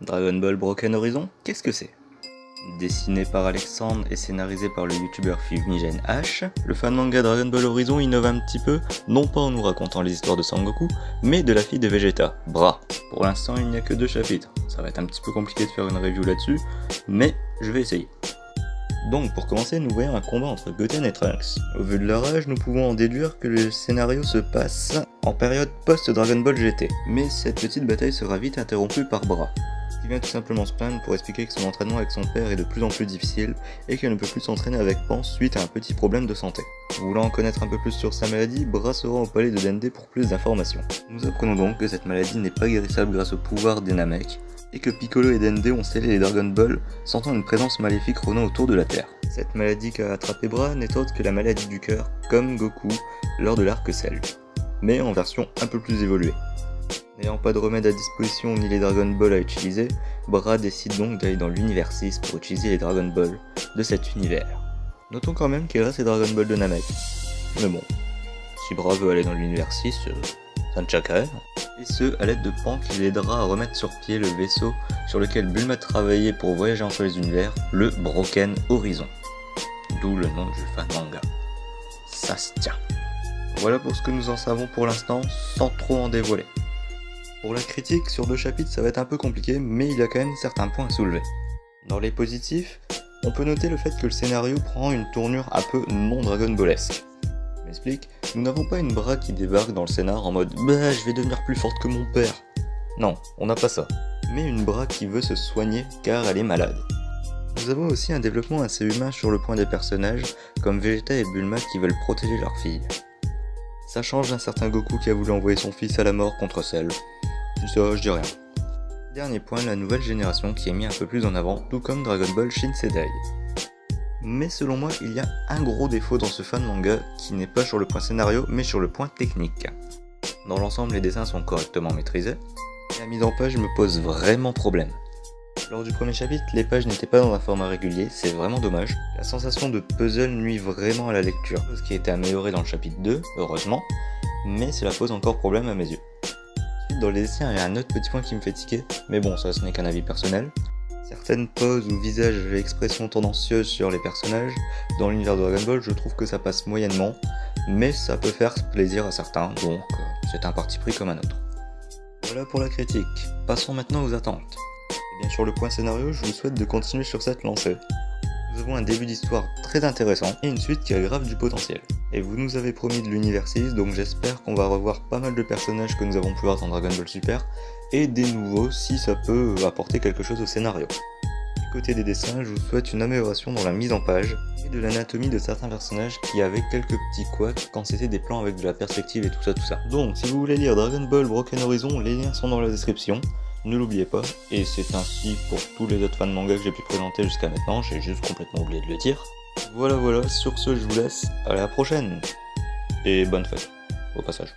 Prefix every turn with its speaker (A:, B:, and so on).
A: Dragon Ball Broken Horizon, qu'est-ce que c'est? Dessiné par Alexandre et scénarisé par le youtubeur Fumigène H, le fan manga Dragon Ball Horizon innove un petit peu, non pas en nous racontant les histoires de Sangoku, mais de la fille de Vegeta, Bra. Pour l'instant il n'y a que 2 chapitres, ça va être un petit peu compliqué de faire une review là-dessus, mais je vais essayer. Donc pour commencer, nous voyons un combat entre Goten et Trunks. Au vu de leur âge, nous pouvons en déduire que le scénario se passe en période post-Dragon Ball GT. Mais cette petite bataille sera vite interrompue par Bra, qui vient tout simplement se plaindre pour expliquer que son entraînement avec son père est de plus en plus difficile et qu'elle ne peut plus s'entraîner avec Pan suite à un petit problème de santé. Voulant en connaître un peu plus sur sa maladie, Bra se rend au palais de Dende pour plus d'informations. Nous apprenons donc que cette maladie n'est pas guérissable grâce au pouvoir des Namek, et que Piccolo et Dende ont scellé les Dragon Ball, sentant une présence maléfique rôdant autour de la Terre. Cette maladie qu'a attrapé Bra n'est autre que la maladie du cœur, comme Goku lors de l'arc Cell, mais en version un peu plus évoluée. N'ayant pas de remède à disposition ni les Dragon Ball à utiliser, Bra décide donc d'aller dans l'univers 6 pour utiliser les Dragon Ball de cet univers. Notons quand même qu'il reste les Dragon Ball de Namek. Mais bon, si Bra veut aller dans l'univers 6, ça ne choque rien. Et ce, à l'aide de Pan qui l'aidera à remettre sur pied le vaisseau sur lequel Bulma travaillait pour voyager entre les univers, le Broken Horizon. D'où le nom du fan manga. Ça se tient. Voilà pour ce que nous en savons pour l'instant, sans trop en dévoiler. Pour la critique, sur 2 chapitres ça va être un peu compliqué, mais il y a quand même certains points à soulever. Dans les positifs, on peut noter le fait que le scénario prend une tournure un peu non Dragon Ballesque. Je m'explique, nous n'avons pas une Bra qui débarque dans le scénar en mode « Bah, je vais devenir plus forte que mon père ». Non, on n'a pas ça. Mais une Bra qui veut se soigner car elle est malade. Nous avons aussi un développement assez humain sur le point des personnages, comme Vegeta et Bulma qui veulent protéger leur fille. Ça change d'un certain Goku qui a voulu envoyer son fils à la mort contre Cell. Ça, je dis rien. Dernier point, la nouvelle génération qui est mis un peu plus en avant, tout comme Dragon Ball Shinseidai. Mais selon moi, il y a un gros défaut dans ce fan manga qui n'est pas sur le point scénario, mais sur le point technique. Dans l'ensemble, les dessins sont correctement maîtrisés, et la mise en page me pose vraiment problème. Lors du premier chapitre, les pages n'étaient pas dans un format régulier, c'est vraiment dommage. La sensation de puzzle nuit vraiment à la lecture, ce qui a été amélioré dans le chapitre 2, heureusement, mais cela pose encore problème à mes yeux. Ensuite, dans les dessins, il y a un autre petit point qui me fait tiquer, mais bon, ça ce n'est qu'un avis personnel. Certaines poses ou visages et expressions tendancieuses sur les personnages, dans l'univers de Dragon Ball, je trouve que ça passe moyennement, mais ça peut faire plaisir à certains, donc c'est un parti pris comme un autre. Voilà pour la critique, passons maintenant aux attentes. Et bien sur le point scénario, je vous souhaite de continuer sur cette lancée. Nous avons un début d'histoire très intéressant et une suite qui a grave du potentiel. Et vous nous avez promis de l'univers 6, donc j'espère qu'on va revoir pas mal de personnages que nous avons pu voir dans Dragon Ball Super, et des nouveaux si ça peut apporter quelque chose au scénario. Du côté des dessins, je vous souhaite une amélioration dans la mise en page, et de l'anatomie de certains personnages qui avaient quelques petits couacs quand c'était des plans avec de la perspective et tout ça. Donc si vous voulez lire Dragon Ball Broken Horizon, les liens sont dans la description. Ne l'oubliez pas, et c'est ainsi pour tous les autres fans manga que j'ai pu présenter jusqu'à maintenant, j'ai juste complètement oublié de le dire. Voilà, sur ce je vous laisse, à la prochaine, et bonne fête, au passage.